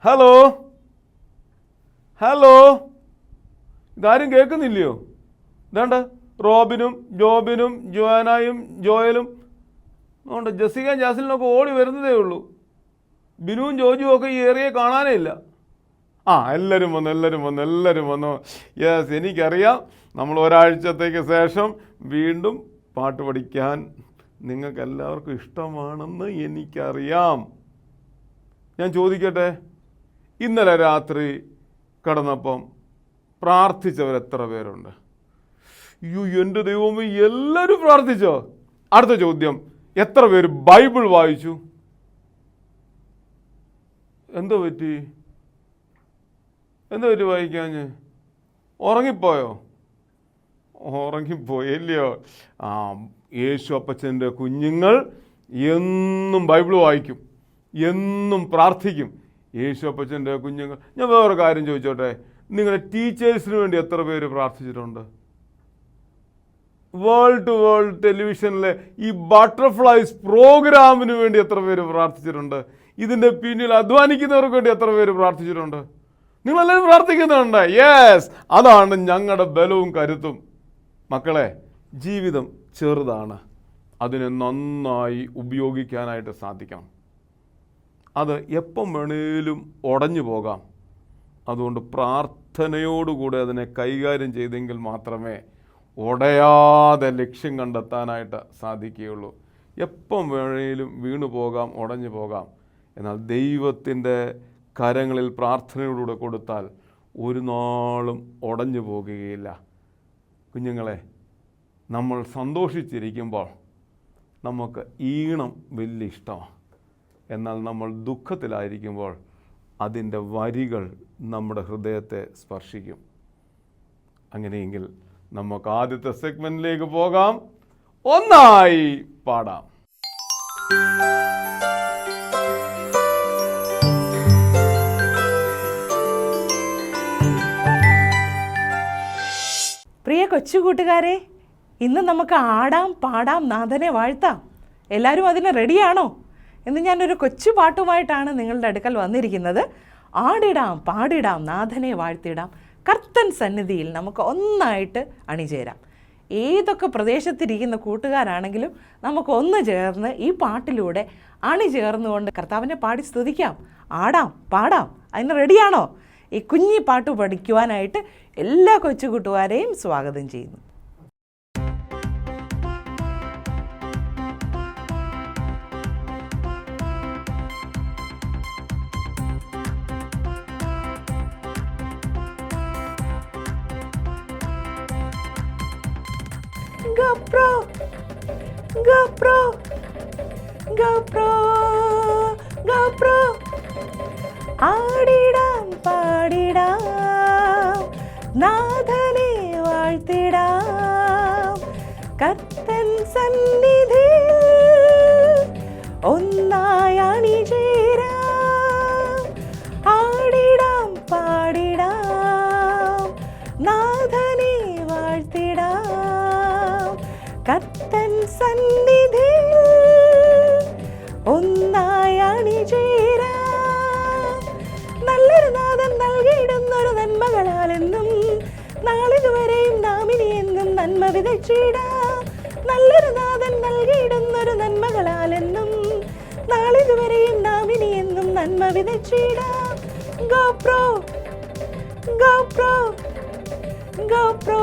Hello hello, ഇതാരും കേൾക്കുന്നില്ലയോ? ഇതാണ്ട് റോബിനും ജോബിനും ജോനായും ജോയലും അതുകൊണ്ട് ജസിക ജാസിലിനൊക്കെ ഓടി വരുന്നതേ ഉള്ളൂ. ബിനുവും ജോജുവും ഒക്കെ ഈ ഏറിയെ കാണാനേ ഇല്ല. എല്ലാവരും വന്നു. യെസ്, എനിക്കറിയാം നമ്മൾ ഒരാഴ്ചത്തേക്ക് ശേഷം വീണ്ടും പാട്ട് പഠിക്കാൻ നിങ്ങൾക്ക് എല്ലാവർക്കും ഇഷ്ടമാണെന്ന് എനിക്കറിയാം. ഞാൻ ചോദിക്കട്ടെ, ഇന്നലെ രാത്രി കിടന്നപ്പം പ്രാർത്ഥിച്ചവരെത്ര പേരുണ്ട്? അയ്യോ എൻ്റെ ദൈവമേ, എല്ലാവരും പ്രാർത്ഥിച്ചോ? അടുത്ത ചോദ്യം, എത്ര പേര് ബൈബിൾ വായിച്ചു? എന്തോ പറ്റി വായിക്കാഞ്ഞ്? ഉറങ്ങിപ്പോയോ? ഉറങ്ങിപ്പോയല്ലയോ? യേശു അപ്പച്ചൻ്റെ കുഞ്ഞുങ്ങൾ എന്നും ബൈബിൾ വായിക്കും, എന്നും പ്രാർത്ഥിക്കും. യേശു അപ്പച്ചൻ്റെ കുഞ്ഞുങ്ങൾ. ഞാൻ വേറെ കാര്യം ചോദിച്ചോട്ടെ, നിങ്ങളുടെ ടീച്ചേഴ്സിന് വേണ്ടി എത്ര പേര് പ്രാർത്ഥിച്ചിട്ടുണ്ട്? വേൾഡ് ടു വേൾഡ് ടെലിവിഷനിലെ ഈ ബട്ടർഫ്ലൈസ് പ്രോഗ്രാമിന് വേണ്ടി എത്ര പേര് പ്രാർത്ഥിച്ചിട്ടുണ്ട്? ഇതിൻ്റെ പിന്നിൽ അധ്വാനിക്കുന്നവർക്ക് വേണ്ടി എത്ര പേര് പ്രാർത്ഥിച്ചിട്ടുണ്ട്? നിങ്ങളെല്ലാവരും പ്രാർത്ഥിക്കുന്നുണ്ട്. യെസ്, അതാണ് ഞങ്ങളുടെ ബലവും കരുത്തും. മക്കളെ, ജീവിതം ചെറുതാണ്, അതിനെ നന്നായി ഉപയോഗിക്കാനായിട്ട് സാധിക്കണം. അത് എപ്പം വേണേലും ഉടഞ്ഞു പോകാം. അതുകൊണ്ട് പ്രാർത്ഥനയോടുകൂടെ അതിനെ കൈകാര്യം ചെയ്തെങ്കിൽ മാത്രമേ ഉടയാതെ ലക്ഷ്യം കണ്ടെത്താനായിട്ട് സാധിക്കുകയുള്ളൂ. എപ്പം വേണേലും വീണു പോകാം, ഉടഞ്ഞു പോകാം. എന്നാൽ ദൈവത്തിൻ്റെ കരങ്ങളിൽ പ്രാർത്ഥനയോടുകൂടെ കൊടുത്താൽ ഒരു നാളും ഉടഞ്ഞു പോകുകയില്ല. കുഞ്ഞുങ്ങളെ, നമ്മൾ സന്തോഷിച്ചിരിക്കുമ്പോൾ നമുക്ക് ഈണം വലിയ ഇഷ്ടമാണ്. എന്നാൽ നമ്മൾ ദുഃഖത്തിലായിരിക്കുമ്പോൾ അതിൻ്റെ വരികൾ നമ്മുടെ ഹൃദയത്തെ സ്പർശിക്കും. അങ്ങനെയെങ്കിൽ നമുക്ക് ആദ്യത്തെ സെഗ്മെൻറ്റിലേക്ക് പോകാം. ഒന്നായി പാടാം. പ്രിയ കൊച്ചുകൂട്ടുകാരെ, ഇന്ന് നമുക്ക് ആടാം പാടാം നാഥനെ വാഴ്ത്താം. എല്ലാവരും അതിന് റെഡിയാണോ? ഇന്ന് ഞാനൊരു കൊച്ചു പാട്ടുമായിട്ടാണ് നിങ്ങളുടെ അടുക്കൽ വന്നിരിക്കുന്നത്. ആടിടാം പാടിടാം നാഥനെ വാഴ്ത്തിടാം, കർത്തൻ സന്നിധിയിൽ നമുക്ക് ഒന്നായിട്ട് അണിചേരാം. ഏതൊക്കെ പ്രദേശത്തിരിക്കുന്ന കൂട്ടുകാരാണെങ്കിലും നമുക്ക് ഒന്ന് ചേർന്ന് ഈ പാട്ടിലൂടെ അണിചേർന്നുകൊണ്ട് കർത്താവിനെ പാടി സ്തുതിക്കാം. ആടാം പാടാം. അതിന് റെഡിയാണോ? ഈ കുഞ്ഞി പാട്ട് പഠിക്കുവാനായിട്ട് എല്ലാ കൊച്ചു കൂട്ടുകാരെയും സ്വാഗതം ചെയ്യുന്നു. GoPro, GoPro, GoPro, GoPro. ആടിടാം പാടിടാം നാഥനെ വാഴ്ത്തിടാം, കർത്തൻ സന്നിധിയിൽ ഒന്നായി അണിചേരാം. ആടിടാം പാടിടാം നാഥനെ വാഴ്ത്തിടാം, കർത്തൻ സന്നിധിയിൽ ഒന്നായി അണിചേരാം. നല്ലൊരു നാഥൻ നൽകിയിടുന്നൊരു നന്മകളാലെന്നും നാളിതുവരെയും നാം ഇനി എന്നും നന്മ വിതച്ചിടാം. നല്ലൊരു നാഥൻ നൽകിയിടുന്നൊരു നന്മകളാലെന്നും നാളിതുവരെയും നാം ഇനി എന്നും നന്മ വിതച്ചിടാം. GoPro, GoPro, GoPro,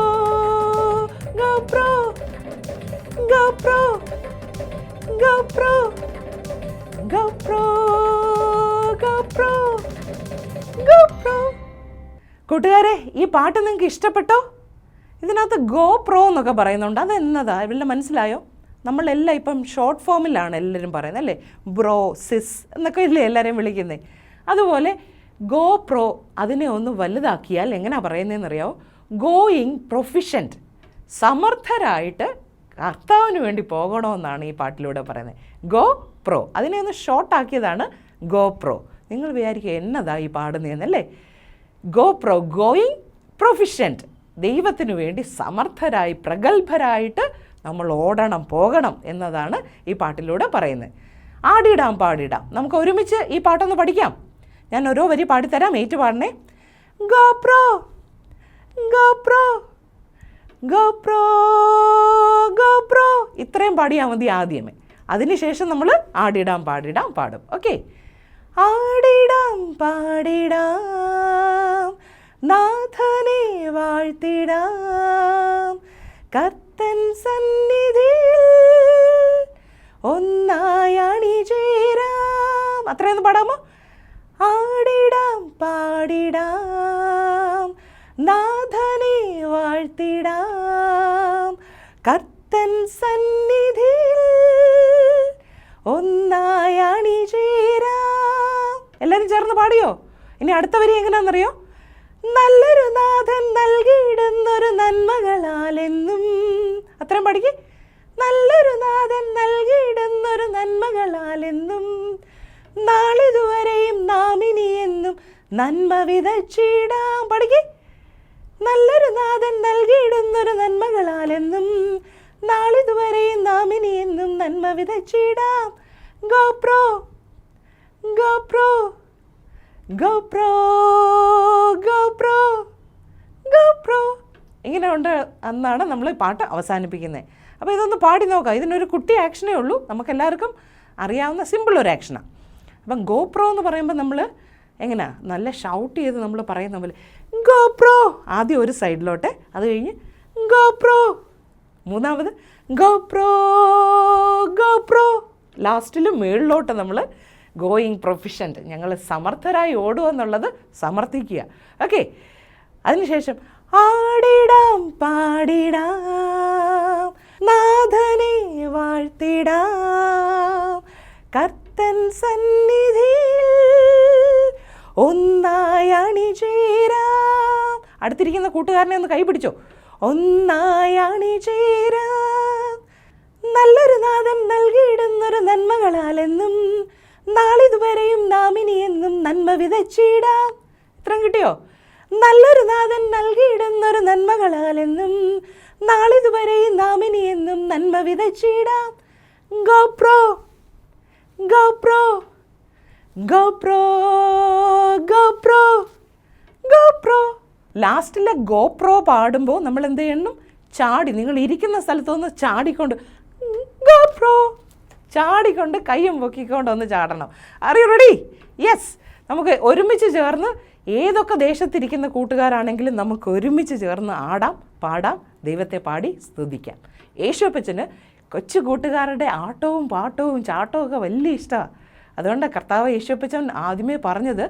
GoPro, GoPro, GoPro, GoPro, GoPro, GoPro. കൂട്ടുകാരെ, ഈ പാട്ട് നിങ്ങൾക്ക് ഇഷ്ടപ്പെട്ടോ? ഇതിനകത്ത് GoPro എന്നൊക്കെ പറയുന്നുണ്ട്. അതെന്നതാ ഇവിടെ മനസ്സിലായോ? നമ്മളെല്ലാം ഇപ്പം ഷോർട്ട് ഫോമിലാണ് എല്ലാവരും പറയുന്നത് അല്ലേ? ബ്രോ, സിസ് എന്നൊക്കെ ഇല്ലേ എല്ലാവരെയും വിളിക്കുന്നത്. അതുപോലെ GoPro അതിനെ ഒന്ന് വലുതാക്കിയാൽ എങ്ങനെയാണ് പറയുന്നതെന്നറിയാമോ? ഗോയിങ് പ്രൊഫിഷ്യൻറ്റ്, സമർത്ഥരായിട്ട് കർത്താവിന് വേണ്ടി പോകണമെന്നാണ് ഈ പാട്ടിലൂടെ പറയുന്നത്. GoPro അതിനെ ഒന്ന് ഷോർട്ടാക്കിയതാണ് GoPro. നിങ്ങൾ വിചാരിക്കുക എന്നതാ ഈ പാടുന്നതെന്നല്ലേ? GoPro, ഗോയിങ് പ്രൊഫിഷ്യൻറ്റ്, ദൈവത്തിനു വേണ്ടി സമർത്ഥരായി പ്രഗത്ഭരായിട്ട് നമ്മൾ ഓടണം, പോകണം എന്നതാണ് ഈ പാട്ടിലൂടെ പറയുന്നത്. ആടിടാം പാടിടാം. നമുക്ക് ഒരുമിച്ച് ഈ പാട്ടൊന്ന് പഠിക്കാം. ഞാൻ ഓരോ വരി പാടിത്തരാം, ഏറ്റു പാടണേ. ഗോപ്രോ ഗോപ്രോ ഗോപ്രോ ഗോപ്രോ, ഇത്രയും പാടിയാൽ മതി ആദ്യമേ. അതിനുശേഷം നമ്മൾ ആടിടാം പാടിടാം പാടും. ഓക്കെ. ആടിടാം പാടിടാം നാഥനെ വാഴ്ത്തിടാം, കർത്തൻ സന്നിധിയിൽ ഒന്നായി അണിചേരാം. അത്രയൊന്ന് പാടാമോ? ആടിടാം പാടിടാം നാഥനെ വാഴ്ത്തിടാം, കർത്തൻ സന്നിധിയിൽ ഒന്നായി അണിചേരാം. എല്ലാവരും ചേർന്ന് പാടിയോ? ഇനി അടുത്ത വരി എങ്ങനെയാണെന്നറിയോ? നല്ലൊരു നാഥൻ നൽകിയിടുന്നൊരു നന്മകളാലെന്നും. അത്രയും പഠിക്ക്. നല്ലൊരു നാഥൻ നൽകിയിടുന്നൊരു നന്മകളാലെന്നും, നാളിതുവരെയും നാം ഇനിയെന്നും നന്മ വിതച്ചിടാം. പഠിക്ക്. നല്ലൊരു നാഥൻ നൽകിയിടുന്നൊരു നന്മകളാലെന്നും, നാളിതുവരെയും നാം ഇനിയെന്നും നന്മ വിതച്ചിടാം. ഗോപ്രോ ഗോപ്രോ ഗോപ്രോ ഗോപ്രോ ഗോപ്രോ. ഇങ്ങനെ ഉണ്ട് എന്നാണ് നമ്മൾ പാട്ട് അവസാനിപ്പിക്കുന്നത്. അപ്പോൾ ഇതൊന്ന് പാടി നോക്കാം. ഇതിനൊരു കുട്ടി ആക്ഷനേ ഉള്ളൂ, നമുക്കെല്ലാവർക്കും അറിയാവുന്ന സിമ്പിൾ ഒരു ആക്ഷനാണ്. അപ്പം ഗോപ്രോ എന്ന് പറയുമ്പോൾ നമ്മൾ എങ്ങനെയാ നല്ല ഷൗട്ട് ചെയ്ത് നമ്മൾ പറയുന്ന പോലെ ഗോപ്രോ. ആദ്യം ഒരു സൈഡിലോട്ട്, അത് കഴിഞ്ഞ് ഗോപ്രോ, മൂന്നാമത് ഗോപ്രോ ഗോപ്രോ, ലാസ്റ്റിൽ മുകളിലോട്ട് നമ്മൾ ഗോയിങ് പ്രൊഫിഷ്യൻ്റ്, ഞങ്ങൾ സമർത്ഥരായി ഓടുമെന്നുള്ളത് സമർത്ഥിക്കുക. ഓക്കെ. അതിനുശേഷം ആടിടാം പാടിടാം നാഥനെ വാഴ്ത്തിടാം, കർത്തൻ സന്നിധിയിൽ ഒന്നായി അണിചേരാം. അടുത്തിരിക്കുന്ന കൂട്ടുകാരനെ ഒന്ന് കൈ പിടിച്ചോ. ഒന്നായി അണിചേരാം. നല്ലൊരു നാഥൻ നൽകിയിടുന്നൊരു നന്മകളാലെന്നും, നാളിതുവരെയും നാം ഇനിയെന്നും നന്മ വിതച്ചിടാം. ഇത്രയും കിട്ടിയോ? നല്ലൊരു നാഥൻ നൽകിയിടുന്നൊരു നന്മകളാലെന്നും, നാളിതുവരെയും നാം ഇനിയെന്നും നന്മ വിതച്ചിടാം. ഗോപ്രോ ഗോപ്രോ ഗോപ്രോ ഗോപ്രോ ഗോപ്രോ. ലാസ്റ്റിലെ ഗോപ്രോ പാടുമ്പോൾ നമ്മൾ എന്ത് ചെയ്യണം? ചാടി, നിങ്ങൾ ഇരിക്കുന്ന സ്ഥലത്തൊന്ന് ചാടിക്കൊണ്ട് ഗോപ്രോ, ചാടിക്കൊണ്ട് കയ്യും പൊക്കിക്കൊണ്ട് ഒന്ന് ചാടണം. Are you ready? യെസ്. നമുക്ക് ഒരുമിച്ച് ചേർന്ന്, ഏതൊക്കെ ദേശത്തിരിക്കുന്ന കൂട്ടുകാരാണെങ്കിലും നമുക്ക് ഒരുമിച്ച് ചേർന്ന് ആടാം പാടാം, ദൈവത്തെ പാടി സ്തുതിക്കാം. യേശുപ്പച്ചന് കൊച്ചു കൂട്ടുകാരുടെ ആട്ടവും പാട്ടവും ചാട്ടവും ഒക്കെ വലിയ ഇഷ്ടമാണ്. അതുകൊണ്ട് കർത്താവ് യേശുപ്പച്ചൻ ആദ്യമേ പറഞ്ഞത്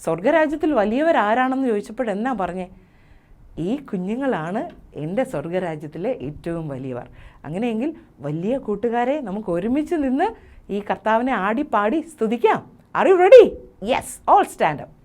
സ്വർഗരാജ്യത്തിൽ വലിയവരാരാണെന്ന് ചോദിച്ചപ്പോഴെന്നാ പറഞ്ഞേ? ഈ കുഞ്ഞുങ്ങളാണ് എൻ്റെ സ്വർഗരാജ്യത്തിലെ ഏറ്റവും വലിയവർ. അങ്ങനെയെങ്കിൽ വലിയ കൂട്ടുകാരെ നമുക്ക് ഒരുമിച്ച് നിന്ന് ഈ കർത്താവിനെ ആടിപ്പാടി സ്തുതിക്കാം. R you ready? Yes. All stand up.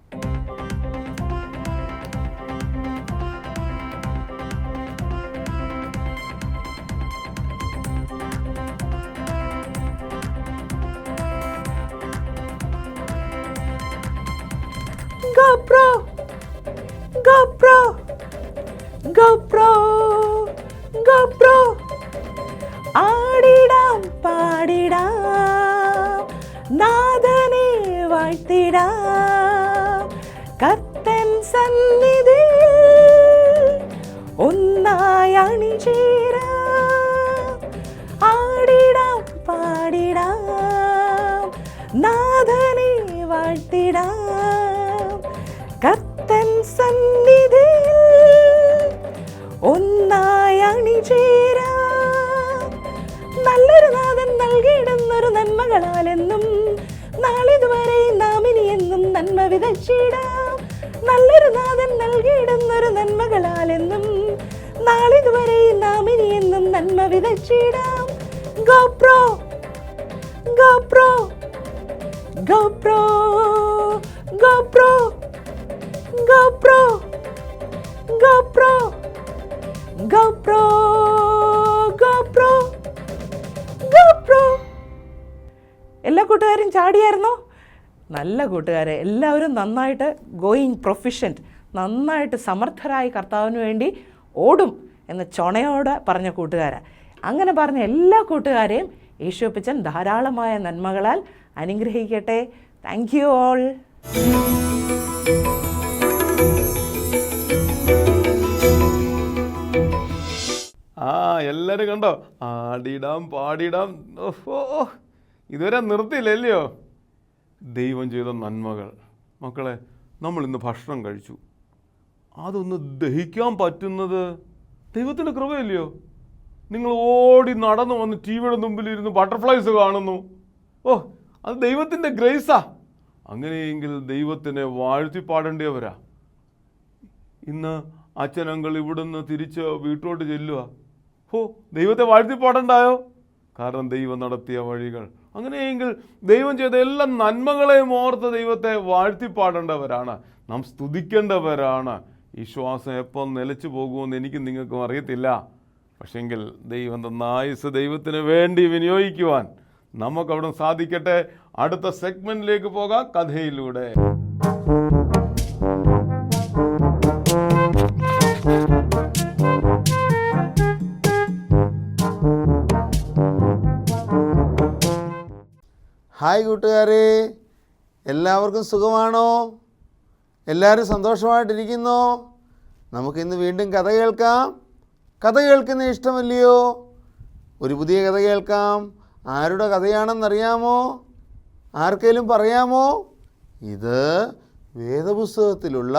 GoPro GoPro GoPro GoPro. ആടിടാം പാടിടാം നാഥനെ വാഴ്ത്തിടാം, കർത്തൻ സന്നിധിയിൽ ഒന്നായി അണിചേരാം. ആടിടാം പാടിടാം നാഥനെ വാഴ്ത്തിടാം, കർത്തൻ സന്നിധിയിൽ ഒന്നായി അണിചേരാം. നല്ലൊരു നാഥൻ നൽകിയിടുന്നൊരു നന്മകളാലെന്നും, നാളിതുവരെ നാം ഇനിയെന്നും നന്മ വിതച്ചിടാം. നല്ലൊരു നാഥൻ നൽകിയിടുന്നൊരു നന്മകളാലെന്നും, നാളിതുവരെ നാം ഇനിയെന്നും നന്മ വിതച്ചിടാം. GoPro GoPro GoPro GoPro GoPro GoPro GoPro GoPro GoPro. എല്ലാ കൂട്ടുകാരും ചാടിയായിരുന്നോ? നല്ല കൂട്ടുകാരെ, എല്ലാവരും നന്നായിട്ട് ഗോയിങ് പ്രൊഫിഷ്യൻറ്റ്, നന്നായിട്ട് സമർത്ഥരായി കർത്താവിന് വേണ്ടി ഓടും എന്ന് ചൊണയോടെ പറഞ്ഞ കൂട്ടുകാരാ. അങ്ങനെ പറഞ്ഞ എല്ലാ കൂട്ടുകാരെയും യേശുപ്പച്ചൻ ധാരാളമായ നന്മകളാൽ അനുഗ്രഹിക്കട്ടെ. Thank you all. എല്ലാവരും കണ്ടോ? ആടിടാം പാടിടാം. ഓഹോ, ഇതുവരെ നിർത്തിയില്ലല്ലയോ? ദൈവം ചെയ്ത നന്മകൾ. മക്കളെ, നമ്മളിന്ന് ഭക്ഷണം കഴിച്ചു, അതൊന്ന് ദഹിക്കാൻ പറ്റുന്നത് ദൈവത്തിൻ്റെ കൃപയല്ലയോ? നിങ്ങൾ ഓടി നടന്നു വന്ന് ടി വിയുടെ മുമ്പിലിരുന്ന് ബട്ടർഫ്ലൈസ് കാണുന്നു. അത് ദൈവത്തിൻ്റെ ഗ്രേസാ. അങ്ങനെയെങ്കിൽ ദൈവത്തിനെ വാഴ്ത്തി പാടേണ്ടിയവരാ. ഇന്ന് അച്ഛനങ്കൾ ഇവിടുന്ന് തിരിച്ച് വീട്ടിലോട്ട് ചെല്ലുക. ദൈവത്തെ വാഴ്ത്തി പാടണ്ടായോ? കാരണം ദൈവം നടത്തിയ വഴികൾ. അങ്ങനെയെങ്കിൽ ദൈവം ചെയ്ത എല്ലാ നന്മകളെയും ഓർത്ത് ദൈവത്തെ വാഴ്ത്തി പാടേണ്ടവരാണ്, നാം സ്തുതിക്കേണ്ടവരാണ്. ഈ ശ്വാസം എപ്പം നിലച്ചു പോകുമെന്ന് എനിക്കും നിങ്ങൾക്കും അറിയത്തില്ല. പക്ഷെങ്കിൽ ദൈവം തന്ന ആയുസ്സ് ദൈവത്തിന് വേണ്ടി വിനിയോഗിക്കുവാൻ നമുക്കവിടെ സാധിക്കട്ടെ. അടുത്ത സെഗ്മെന്റിലേക്ക് പോകാം, കഥയിലൂടെ. ഹായ് കൂട്ടുകാരെ, എല്ലാവർക്കും സുഖമാണോ? എല്ലാവരും സന്തോഷമായിട്ടിരിക്കുന്നോ? നമുക്കിന്ന് വീണ്ടും കഥ കേൾക്കാം. കഥ കേൾക്കുന്ന ഇഷ്ടമല്ലയോ? ഒരു പുതിയ കഥ കേൾക്കാം. ആരുടെ കഥയാണെന്നറിയാമോ? ആർക്കെങ്കിലും പറയാമോ? ഇത് വേദപുസ്തകത്തിലുള്ള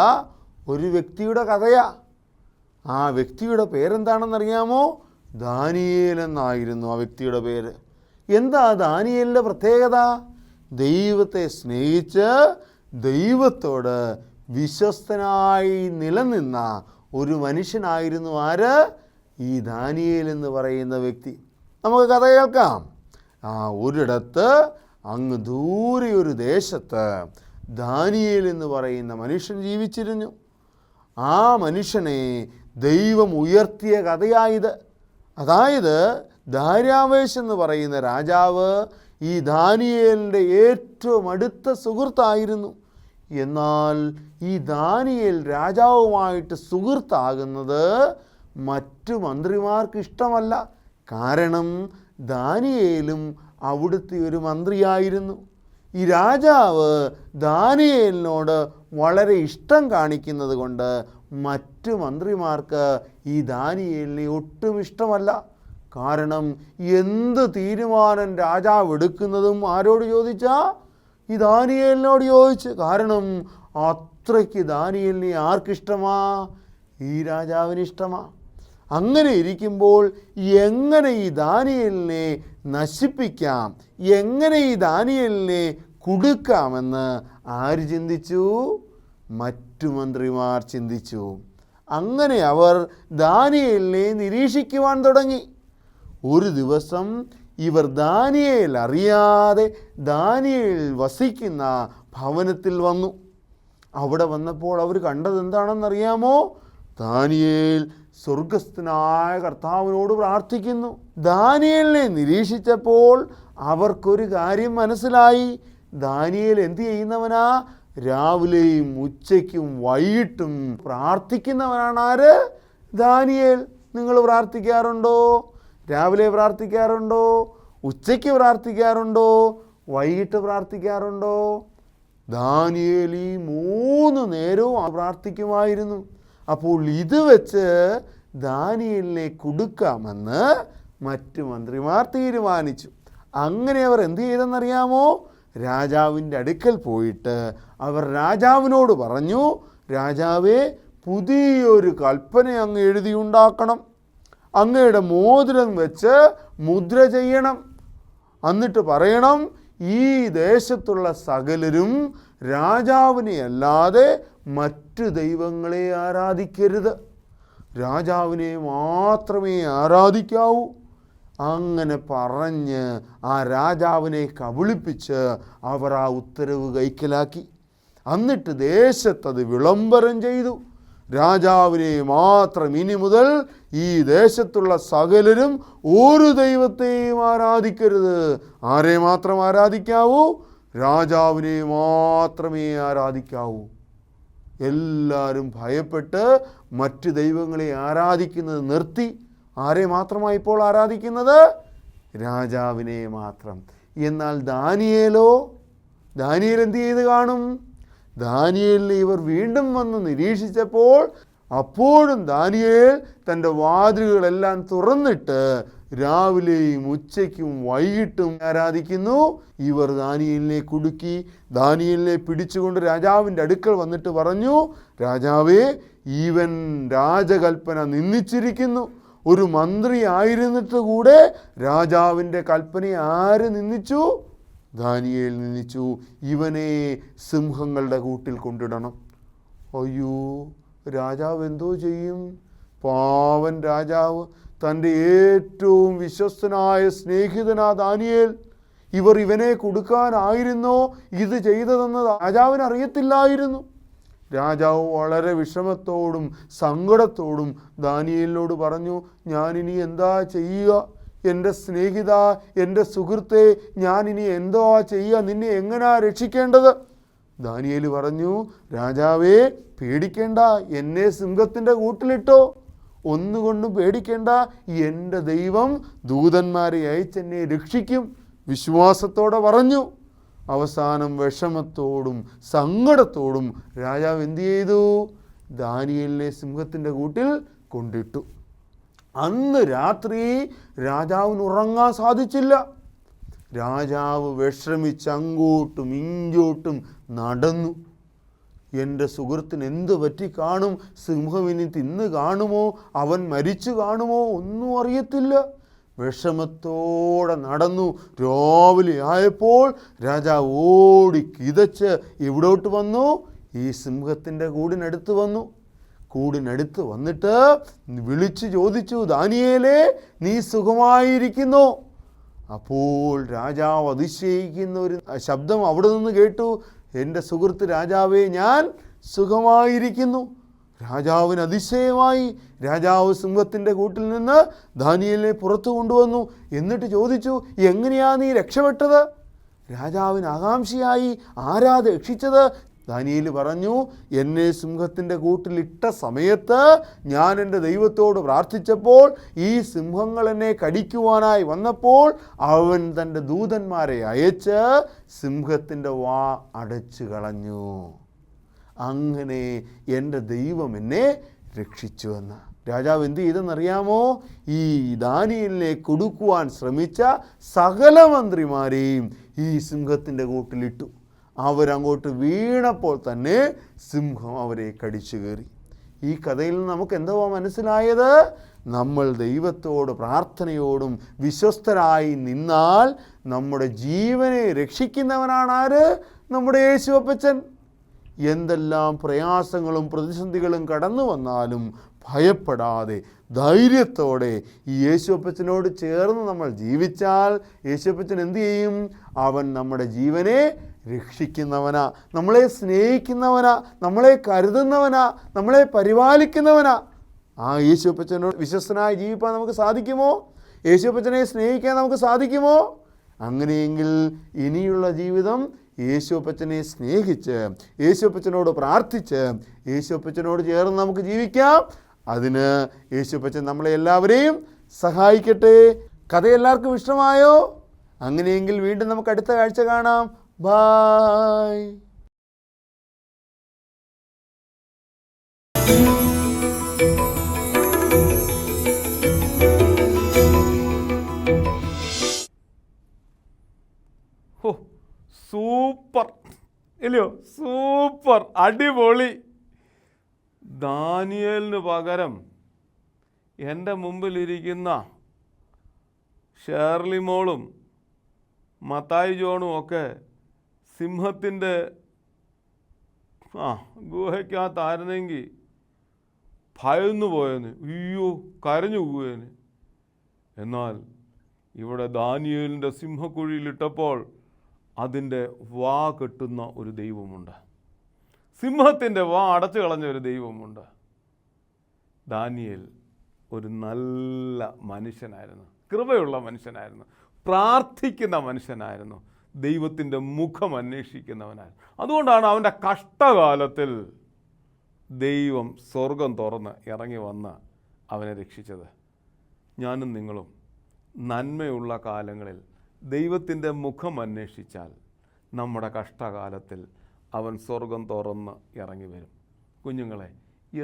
ഒരു വ്യക്തിയുടെ കഥയാ. ആ വ്യക്തിയുടെ പേരെന്താണെന്നറിയാമോ? ദാനിയേൽ എന്നായിരുന്നു ആ വ്യക്തിയുടെ പേര്. എന്താ ദാനിയേലിൻ്റെ പ്രത്യേകത? ദൈവത്തെ സ്നേഹിച്ച് ദൈവത്തോട് വിശ്വസ്തനായി നിലനിന്ന ഒരു മനുഷ്യനായിരുന്നു ആര്? ഈ ദാനിയേൽ എന്ന് പറയുന്ന വ്യക്തി. നമുക്ക് കഥ കേൾക്കാം. ഒരിടത്ത് അങ്ങ് ദൂരെ ഒരു ദേശത്ത് ദാനിയേൽ എന്ന് പറയുന്ന മനുഷ്യൻ ജീവിച്ചിരുന്നു. ആ മനുഷ്യനെ ദൈവം ഉയർത്തിയ കഥയായത്. അതായത് ദാര്യാവേശ് എന്ന് പറയുന്ന രാജാവ് ഈ ദാനിയേലിൻ്റെ ഏറ്റവും അടുത്ത സുഹൃത്തായിരുന്നു. എന്നാൽ ഈ ദാനിയേൽ രാജാവുമായിട്ട് സുഹൃത്താകുന്നത് മറ്റു മന്ത്രിമാർക്ക് ഇഷ്ടമല്ല. കാരണം ദാനിയേലും അവിടുത്തെ ഒരു മന്ത്രിയായിരുന്നു. ഈ രാജാവ് ദാനിയേലിനോട് വളരെ ഇഷ്ടം കാണിക്കുന്നത് കൊണ്ട് മറ്റു മന്ത്രിമാർക്ക് ഈ ദാനിയേലിനെ ഒട്ടും ഇഷ്ടമല്ല. കാരണം എന്ത് തീരുമാനം രാജാവ് എടുക്കുന്നതും ആരോട് ചോദിച്ചാൽ ഈ ദാനിയേലിനോട് ചോദിച്ച്. കാരണം അത്രയ്ക്ക് ദാനിയേലിനെ ആർക്കിഷ്ടമാ? ഈ രാജാവിന് ഇഷ്ടമാ. അങ്ങനെ ഇരിക്കുമ്പോൾ എങ്ങനെ ഈ ദാനിയേലിനെ നശിപ്പിക്കാം, എങ്ങനെ ഈ ദാനിയേലിനെ കുടുക്കാമെന്ന് ആര് ചിന്തിച്ചു? മറ്റു മന്ത്രിമാർ ചിന്തിച്ചു. അങ്ങനെ അവർ ദാനിയേലിനെ നിരീക്ഷിക്കുവാൻ തുടങ്ങി. ഒരു ദിവസം ഇവർ ദാനിയേൽ അറിയാതെ ദാനിയേൽ വസിക്കുന്ന ഭവനത്തിൽ വന്നു. അവിടെ വന്നപ്പോൾ അവർ കണ്ടത് എന്താണെന്നറിയാമോ? ദാനിയേൽ സ്വർഗസ്ഥനായ കർത്താവിനോട് പ്രാർത്ഥിക്കുന്നു. ദാനിയേലിനെ നിരീക്ഷിച്ചപ്പോൾ അവർക്കൊരു കാര്യം മനസ്സിലായി. ദാനിയേൽ എന്ത് ചെയ്യുന്നവനാ? രാവിലെയും ഉച്ചയ്ക്കും വൈകിട്ടും പ്രാർത്ഥിക്കുന്നവനാണ്. ആര്? ദാനിയേൽ. നിങ്ങൾ പ്രാർത്ഥിക്കാറുണ്ടോ? രാവിലെ പ്രാർത്ഥിക്കാറുണ്ടോ? ഉച്ചയ്ക്ക് പ്രാർത്ഥിക്കാറുണ്ടോ? വൈകിട്ട് പ്രാർത്ഥിക്കാറുണ്ടോ? ദാനിയേൽ ഈ 3 നേരവും പ്രാർത്ഥിക്കുമായിരുന്നു. അപ്പോൾ ഇത് വെച്ച് ദാനിയേലിനെ കുടുക്കാമെന്ന് മറ്റു മന്ത്രിമാർ തീരുമാനിച്ചു. അങ്ങനെ അവർ എന്ത് ചെയ്തെന്നറിയാമോ? രാജാവിൻ്റെ അടുക്കൽ പോയിട്ട് അവർ രാജാവിനോട് പറഞ്ഞു, രാജാവേ, പുതിയൊരു കൽപ്പന അങ്ങ് എഴുതിയുണ്ടാക്കണം. അങ്ങയുടെ മോതിരം വെച്ച് മുദ്ര ചെയ്യണം. എന്നിട്ട് പറയണം, ഈ ദേശത്തുള്ള സകലരും രാജാവിനെ അല്ലാതെ മറ്റു ദൈവങ്ങളെ ആരാധിക്കരുത്, രാജാവിനെ മാത്രമേ ആരാധിക്കാവൂ. അങ്ങനെ പറഞ്ഞ് ആ രാജാവിനെ കബളിപ്പിച്ച് അവർ ആ ഉത്തരവ് കൈക്കലാക്കി. എന്നിട്ട് ദേശത്തത് വിളംബരം ചെയ്തു. രാജാവിനെ മാത്രം ഇനി മുതൽ ഈ ദേശത്തുള്ള സകലരും ഒരു ദൈവത്തെയും ആരാധിക്കരുത്. ആരെ മാത്രം ആരാധിക്കാവൂ? രാജാവിനെ മാത്രമേ ആരാധിക്കാവൂ. എല്ലാവരും ഭയപ്പെട്ട് മറ്റ് ദൈവങ്ങളെ ആരാധിക്കുന്നത് നിർത്തി. ആരെ മാത്രമായി ഇപ്പോൾ ആരാധിക്കുന്നത്? രാജാവിനെ മാത്രം. എന്നാൽ ദാനിയേലോ? ദാനിയേൽ എന്ത് ചെയ്ത് കാണും? ദാനിയേലിനെ ഇവർ വീണ്ടും വന്ന് നിരീക്ഷിച്ചപ്പോൾ അപ്പോഴും ദാനിയേൽ തൻ്റെ വാതിലുകളെല്ലാം തുറന്നിട്ട് രാവിലെയും ഉച്ചയ്ക്കും വൈകിട്ടും ആരാധിക്കുന്നു. ഇവർ ദാനിയേലിനെ കുടുക്കി. ദാനിയേലിനെ പിടിച്ചുകൊണ്ട് രാജാവിൻ്റെ അടുക്കൽ വന്നിട്ട് പറഞ്ഞു, രാജാവേ, ഇവൻ രാജകൽപ്പന നിന്ദിച്ചിരിക്കുന്നു. ഒരു മന്ത്രി ആയിരുന്നിട്ട് കൂടെ രാജാവിൻ്റെ കൽപ്പനയെ ആര് നിന്ദിച്ചു? ദാനിയേൽ നിന്ദിച്ചു. ഇവനെ സിംഹങ്ങളുടെ കൂട്ടിൽ കൊണ്ടിടണം. അയ്യോ, രാജാവ് എന്തോ ചെയ്യും? പാവൻ രാജാവ്, തൻ്റെ ഏറ്റവും വിശ്വസ്തനായ സ്നേഹിതനാ ദാനിയേൽ, ഇവർ ഇവനെ കൊടുക്കാനായിരുന്നോ ഇത് ചെയ്തതെന്ന് രാജാവിന് അറിയത്തില്ലായിരുന്നു. രാജാവ് വളരെ വിഷമത്തോടും സങ്കടത്തോടും ദാനിയേലിനോട് പറഞ്ഞു, ഞാനിനി എന്താ ചെയ്യുക? എൻ്റെ സ്നേഹിത, എൻ്റെ സുഹൃത്തെ, ഞാനിനി എന്തോ ചെയ്യുക? നിന്നെ എങ്ങനെയാ രക്ഷിക്കേണ്ടത്? ദാനിയേൽ പറഞ്ഞു, രാജാവേ, പേടിക്കേണ്ട, എന്നെ സിംഹത്തിൻ്റെ കൂട്ടിലിട്ടോ. ഒന്നുകൊണ്ടും പേടിക്കേണ്ട, എൻ്റെ ദൈവം ദൂതന്മാരെ അയച്ചെന്നെ രക്ഷിക്കും. വിശ്വാസത്തോടെ പറഞ്ഞു. അവസാനം വിഷമത്തോടും സങ്കടത്തോടും രാജാവ് എന്തു ചെയ്തു? ദാനിയേലിനെ സിംഹത്തിൻ്റെ കൂട്ടിൽ കൊണ്ടിട്ടു. അന്ന് രാത്രി രാജാവിന് ഉറങ്ങാൻ സാധിച്ചില്ല. രാജാവ് വിഷമിച്ച് അങ്ങോട്ടും ഇങ്ങോട്ടും നടന്നു. എൻ്റെ സുഹൃത്തിന് എന്ത് പറ്റി കാണും? സിംഹം ഇനി തിന്ന് കാണുമോ? അവൻ മരിച്ചു കാണുമോ? ഒന്നും അറിയത്തില്ല. വിഷമത്തോടെ നടന്നു. രാവിലെ ആയപ്പോൾ രാജാവ് ഓടി കിതച്ച് എവിടോട്ട് വന്നു? ഈ സിംഹത്തിൻ്റെ കൂടിനടുത്ത് വന്നു. കൂടിനടുത്ത് വന്നിട്ട് വിളിച്ചു ചോദിച്ചു, ദാനിയേലേ, നീ സുഖമായിരിക്കുന്നോ? അപ്പോൾ രാജാവ് അതിശയിക്കുന്ന ഒരു ശബ്ദം അവിടെ നിന്ന് കേട്ടു. എൻ്റെ സുഹൃത്ത് രാജാവേ, ഞാൻ സുഖമായിരിക്കുന്നു. രാജാവിന് അതിശയമായി. രാജാവ് സിംഹത്തിൻ്റെ കൂട്ടിൽ നിന്ന് ദാനിയേലിനെ പുറത്തു കൊണ്ടുവന്നു. എന്നിട്ട് ചോദിച്ചു, എങ്ങനെയാ നീ രക്ഷപ്പെട്ടത്? രാജാവിന് ആകാംക്ഷയായി. ആരാ രക്ഷിച്ചത്? ദാനിയേൽ പറഞ്ഞു, എന്നെ സിംഹത്തിൻ്റെ കൂട്ടിലിട്ട സമയത്ത് ഞാൻ എൻ്റെ ദൈവത്തോട് പ്രാർത്ഥിച്ചപ്പോൾ ഈ സിംഹങ്ങൾ എന്നെ കടിക്കുവാനായി വന്നപ്പോൾ അവൻ തൻ്റെ ദൂതന്മാരെ അയച്ച് സിംഹത്തിൻ്റെ വാ അടച്ചു കളഞ്ഞു. അങ്ങനെ എൻ്റെ ദൈവം എന്നെ രക്ഷിച്ചുവെന്ന്. രാജാവ് എന്ത് ചെയ്തെന്നറിയാമോ? ഈ ദാനിയേലിനെ കൊടുക്കുവാൻ ശ്രമിച്ച സകല മന്ത്രിമാരെയും ഈ സിംഹത്തിൻ്റെ കൂട്ടിലിട്ടു. അവരങ്ങോട്ട് വീണപ്പോൾ തന്നെ സിംഹം അവരെ കടിച്ചു കയറി. ഈ കഥയിൽ നിന്ന് നമുക്ക് എന്തോ മനസ്സിലായത്? നമ്മൾ ദൈവത്തോട് പ്രാർത്ഥനയോടും വിശ്വസ്തരായി നിന്നാൽ നമ്മുടെ ജീവനെ രക്ഷിക്കുന്നവനാണ് ആര്? നമ്മുടെ യേശുവപ്പച്ചൻ. എന്തെല്ലാം പ്രയാസങ്ങളും പ്രതിസന്ധികളും കടന്നു വന്നാലും ഭയപ്പെടാതെ ധൈര്യത്തോടെ ഈ യേശുവപ്പച്ചനോട് ചേർന്ന് നമ്മൾ ജീവിച്ചാൽ യേശുവപ്പച്ചൻ എന്തു ചെയ്യും? അവൻ നമ്മുടെ ജീവനെ രക്ഷിക്കുന്നവനാ, നമ്മളെ സ്നേഹിക്കുന്നവനാ, നമ്മളെ കരുതുന്നവനാ, നമ്മളെ പരിപാലിക്കുന്നവനാ. ആ യേശുവപ്പച്ചനോട് വിശ്വസ്തനായി ജീവിക്കാൻ നമുക്ക് സാധിക്കുമോ? യേശുവപ്പച്ചനെ സ്നേഹിക്കാൻ നമുക്ക് സാധിക്കുമോ? അങ്ങനെയെങ്കിൽ ഇനിയുള്ള ജീവിതം യേശുവപ്പച്ചനെ സ്നേഹിച്ച് യേശുവപ്പച്ചനോട് പ്രാർത്ഥിച്ച് യേശുവപ്പച്ചനോട് ചേർന്ന് നമുക്ക് ജീവിക്കാം. അതിന് യേശുവപ്പച്ചൻ നമ്മളെ എല്ലാവരെയും സഹായിക്കട്ടെ. കഥ എല്ലാവർക്കും ഇഷ്ടമായോ? അങ്ങനെയെങ്കിൽ വീണ്ടും നമുക്ക് അടുത്ത കാഴ്ച കാണാം. ബായ്. സൂപ്പർ ഇല്ലയോ? സൂപ്പർ, അടിപൊളി. ദാനിയേലിന് പകരം എൻ്റെ മുമ്പിലിരിക്കുന്ന ഷേർലി മോളും മത്തായി ജോണും ഒക്കെ സിംഹത്തിൻ്റെ ഗുഹയ്ക്കകത്തായിരുന്നെങ്കിൽ ഭയന്നു പോയെന്ന്, അയ്യോ കരഞ്ഞു പോയേന്. എന്നാൽ ഇവിടെ ദാനിയേലിൻ്റെ സിംഹക്കുഴിയിലിട്ടപ്പോൾ അതിൻ്റെ വാ കെട്ടുന്ന ഒരു ദൈവമുണ്ട്. സിംഹത്തിൻ്റെ വാ അടച്ചു കളഞ്ഞ ഒരു ദൈവമുണ്ട്. ദാനിയേൽ ഒരു നല്ല മനുഷ്യനായിരുന്നു, കൃപയുള്ള മനുഷ്യനായിരുന്നു, പ്രാർത്ഥിക്കുന്ന മനുഷ്യനായിരുന്നു, ദൈവത്തിൻ്റെ മുഖം അന്വേഷിക്കുന്നവനായിരുന്നു. അതുകൊണ്ടാണ് അവൻ്റെ കഷ്ടകാലത്തിൽ ദൈവം സ്വർഗം തുറന്ന് ഇറങ്ങി വന്ന് അവനെ രക്ഷിച്ചത്. ഞാനും നിങ്ങളും നന്മയുള്ള കാലങ്ങളിൽ ദൈവത്തിൻ്റെ മുഖം അന്വേഷിച്ചാൽ നമ്മുടെ കഷ്ടകാലത്തിൽ അവൻ സ്വർഗം തുറന്ന് ഇറങ്ങി വരും. കുഞ്ഞുങ്ങളെ,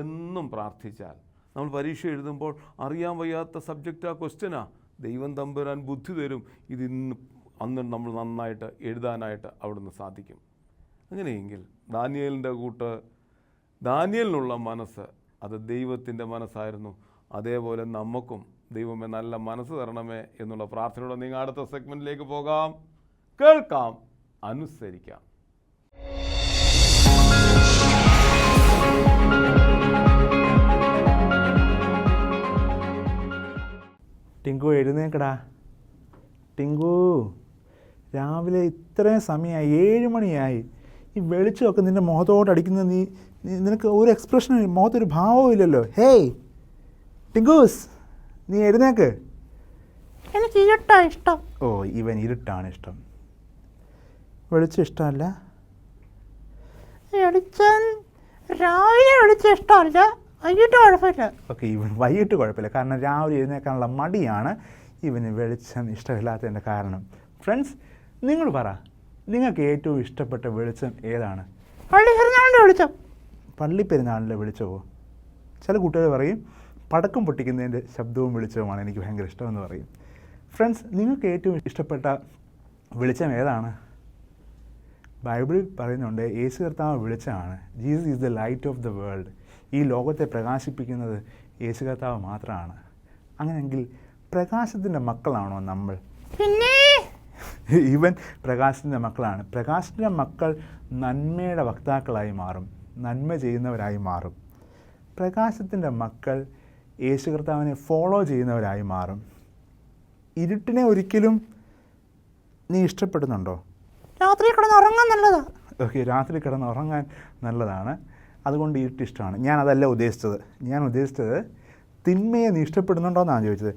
എന്നും പ്രാർത്ഥിച്ചാൽ, നമ്മൾ പരീക്ഷ എഴുതുമ്പോൾ അറിയാൻ വയ്യാത്ത സബ്ജക്റ്റാ, ക്വസ്റ്റ്യനാ, ദൈവം തമ്പുരാൻ ബുദ്ധി തരും. അന്ന് നമ്മൾ നന്നായിട്ട് എഴുതാനായിട്ട് അവിടുന്ന് സാധിക്കും. അങ്ങനെയെങ്കിൽ ദാനിയേലിനുള്ള മനസ്സ് അത് ദൈവത്തിൻ്റെ മനസ്സായിരുന്നു. അതേപോലെ നമുക്കും ദൈവമേ നല്ല മനസ്സ് തരണമേ എന്നുള്ള പ്രാർത്ഥനയോടെ നിങ്ങൾ അടുത്ത സെഗ്മെൻറ്റിലേക്ക് പോകാം. കേൾക്കാം, അനുസരിക്കാം. ടിങ്കു, എഴുന്നേക്കടാ. ടിങ്കു, രാവിലെ ഇത്രയും സമയമായി, 7 മണിയായി. ഈ വെളിച്ചമൊക്കെ നിൻ്റെ മുഖത്തോടടിക്കുന്നത് നിനക്ക് ഒരു എക്സ്പ്രഷൻ, മുഖത്തൊരു ഭാവവും ഇല്ലല്ലോ. ഹേയ് ടിങ്കൂസ്, നീ എഴുന്നേക്ക്. എനിക്ക് ഇരുട്ടാണ് ഇഷ്ടം. ഓ, ഇവൻ ഇരുട്ടാണ് ഇഷ്ടം, വെളിച്ചം ഇഷ്ടമല്ല. രാവിലെ വെളിച്ചം ഇഷ്ടമല്ല, വൈകിട്ട് കുഴപ്പമില്ല. ഓക്കെ, ഇവൻ വൈകിട്ട് കുഴപ്പമില്ല, കാരണം രാവിലെ എഴുന്നേക്കാനുള്ള മടിയാണ് ഇവന് വെളിച്ചം ഇഷ്ടമില്ലാത്തതിൻ്റെ കാരണം. ഫ്രണ്ട്സ്, നിങ്ങൾ പറ, നിങ്ങൾക്ക് ഏറ്റവും ഇഷ്ടപ്പെട്ട വെളിച്ചം ഏതാണ്? പള്ളിപ്പെരുന്നാളിൻ്റെ വെളിച്ചം. പള്ളിപ്പെരുന്നാളിൻ്റെ വെളിച്ചമോ? ചില കുട്ടികൾ പറയും പടക്കം പൊട്ടിക്കുന്നതിൻ്റെ ശബ്ദവും വെളിച്ചവുമാണ് എനിക്ക് ഭയങ്കര ഇഷ്ടമെന്ന് പറയും. ഫ്രണ്ട്സ്, നിങ്ങൾക്ക് ഏറ്റവും ഇഷ്ടപ്പെട്ട വെളിച്ചം ഏതാണ്? ബൈബിളിൽ പറയുന്നുണ്ട് യേശു കർത്താവ് വെളിച്ചമാണ്. Jesus is the light of the world. ഈ ലോകത്തെ പ്രകാശിപ്പിക്കുന്നത് യേശു കർത്താവ് മാത്രമാണ്. അങ്ങനെയെങ്കിൽ പ്രകാശത്തിൻ്റെ മക്കളാണോ നമ്മൾ? പിന്നെ ഇവൻ പ്രകാശത്തിൻ്റെ മക്കളാണ്. പ്രകാശത്തിൻ്റെ മക്കൾ നന്മയുടെ വക്താക്കളായി മാറും, നന്മ ചെയ്യുന്നവരായി മാറും. പ്രകാശത്തിൻ്റെ മക്കൾ യേശു കർത്താവിനെ ഫോളോ ചെയ്യുന്നവരായി മാറും. ഇരുട്ടിനെ ഒരിക്കലും നീ ഇഷ്ടപ്പെടുന്നുണ്ടോ? രാത്രി കിടന്ന് ഉറങ്ങാൻ നല്ലതാണ്. ഓക്കെ, രാത്രി കിടന്ന് ഉറങ്ങാൻ നല്ലതാണ്, അതുകൊണ്ട് ഇരുട്ട് ഇഷ്ടമാണ്. ഞാനതല്ല ഉദ്ദേശിച്ചത്. ഞാൻ ഉദ്ദേശിച്ചത് തിന്മയെ നീ ഇഷ്ടപ്പെടുന്നുണ്ടോ എന്നാണ് ചോദിച്ചത്.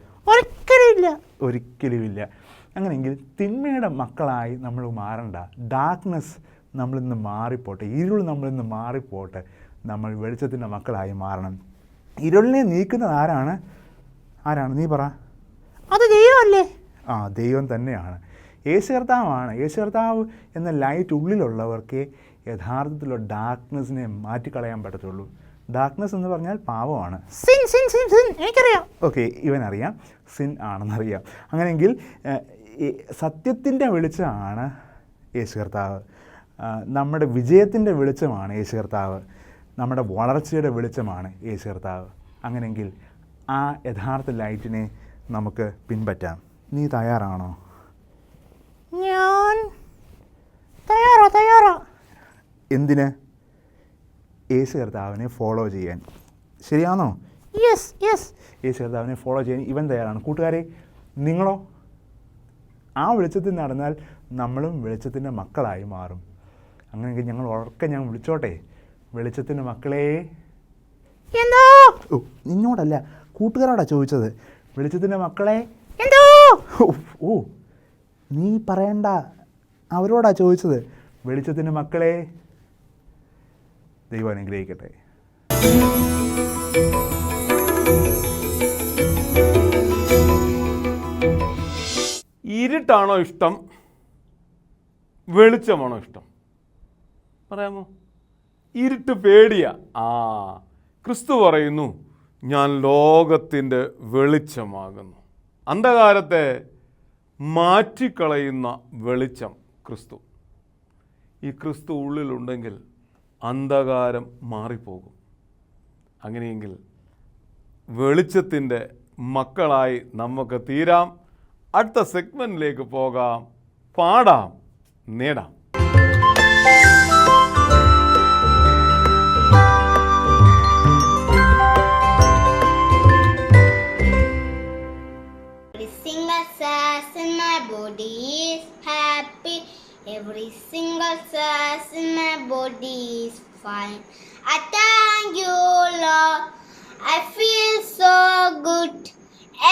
ഒരിക്കലുമില്ല. അങ്ങനെയെങ്കിൽ തിന്മയുടെ മക്കളായി നമ്മൾ മാറണ്ട. ഡാർക്ക്നെസ് നമ്മളിന്ന് മാറിപ്പോട്ടെ, ഇരുൾ നമ്മളിന്ന് മാറിപ്പോട്ടെ, നമ്മൾ വെളിച്ചത്തിൻ്റെ മക്കളായി മാറണം. ഇരുളിനെ നീക്കുന്നത് ആരാണ് നീ പറ? അത് ദൈവമല്ലേ? ആ, ദൈവം തന്നെയാണ്, യേശു കർത്താവാണ്. യേശു കർത്താവ് എന്ന ലൈറ്റ് ഉള്ളിലുള്ളവർക്ക് യഥാർത്ഥത്തിലുള്ള ഡാർക്ക്നെസ്സിനെ മാറ്റിക്കളയാൻ പറ്റത്തുള്ളൂ. ഡാർക്ക്നെസ് എന്ന് പറഞ്ഞാൽ പാവമാണ്. എനിക്കറിയാം. ഓക്കെ, ഇവനറിയാം, സിൻ ആണെന്നറിയാം. അങ്ങനെയെങ്കിൽ സത്യത്തിൻ്റെ വെളിച്ചമാണ് യേശു കർത്താവ്, നമ്മുടെ വിജയത്തിൻ്റെ വെളിച്ചമാണ് യേശു കർത്താവ്, നമ്മുടെ വളർച്ചയുടെ വെളിച്ചമാണ് യേശു കർത്താവ്. അങ്ങനെയെങ്കിൽ ആ യഥാർത്ഥ ലൈറ്റിനെ നമുക്ക് പിൻപറ്റാം. നീ തയ്യാറാണോ? ഞാൻ തയ്യാറാ. എന്തിന്? യേശു കർത്താവിനെ ഫോളോ ചെയ്യാൻ. ശരിയാണോ? യെസ്. യേശു കർത്താവിനെ ഫോളോ ചെയ്യാൻ ഇവൻ തയ്യാറാണ്. കൂട്ടുകാരെ, നിങ്ങളോ? ആ വെളിച്ചത്തിൽ നടന്നാൽ നമ്മളും വെളിച്ചത്തിൻ്റെ മക്കളായി മാറും. അങ്ങനെയെങ്കിൽ ഞാൻ വിളിച്ചോട്ടെ, വെളിച്ചത്തിൻ്റെ മക്കളെ. ഓ, നിന്നോടല്ല, കൂട്ടുകാരോടാ ചോദിച്ചത്. വെളിച്ചത്തിൻ്റെ മക്കളെ. ഓ, നീ പറയണ്ട, അവരോടാ ചോദിച്ചത്. വെളിച്ചത്തിൻ്റെ മക്കളെ. ദൈവം അനുഗ്രഹിക്കട്ടെ. ഇരുട്ടാണോ ഇഷ്ടം, വെളിച്ചമാണോ ഇഷ്ടം? പറയാമോ? ഇരുട്ട് പേടിയാ. ക്രിസ്തു പറയുന്നു, ഞാൻ ലോകത്തിൻ്റെ വെളിച്ചമാകുന്നു. അന്ധകാരത്തെ മാറ്റിക്കളയുന്ന വെളിച്ചം ക്രിസ്തു. ഈ ക്രിസ്തു ഉള്ളിലുണ്ടെങ്കിൽ അന്ധകാരം മാറിപ്പോകും. അങ്ങനെയെങ്കിൽ വെളിച്ചത്തിൻ്റെ മക്കളായി നമുക്ക് തീരാം. അടുത്ത സെഗ്മെൻറ്റിലേക്ക് പോകാം. പാടാം, നേടാം. Every single cells in my body is fine. I thank you, Lord. I feel so good.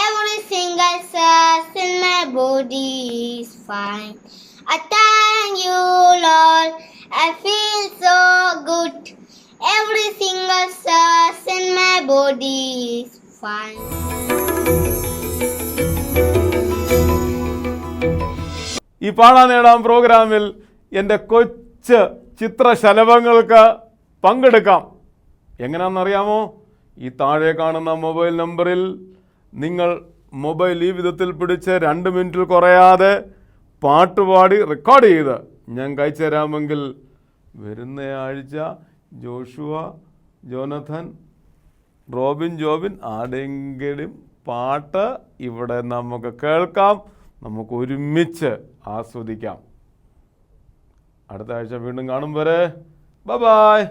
Every single cells in my body is fine. I thank you, Lord. I feel so good. Every single cells in my body is fine. ഈ പാടാൻ നേടാം പ്രോഗ്രാമിൽ എൻ്റെ കൊച്ചു ചിത്രശലഭങ്ങൾക്ക് പങ്കെടുക്കാം. എങ്ങനെയാണെന്നറിയാമോ? ഈ താഴെ കാണുന്ന മൊബൈൽ നമ്പറിൽ നിങ്ങൾ മൊബൈൽ ഈ വിധത്തിൽ പിടിച്ച് 2 മിനിറ്റിൽ കുറയാതെ പാട്ടുപാടി റെക്കോർഡ് ചെയ്ത് ഞാൻ അയച്ചു തരാമെങ്കിൽ വരുന്ന ആഴ്ച ജോഷുവ, ജോനഥൻ, ജോബിൻ ആരെങ്കിലും പാട്ട് ഇവിടെ നമുക്ക് കേൾക്കാം, നമുക്ക് ഒരുമിച്ച് ആസ്വദിക്കാം. അടുത്ത ആഴ്ച വീണ്ടും കാണും വരെ ബൈ.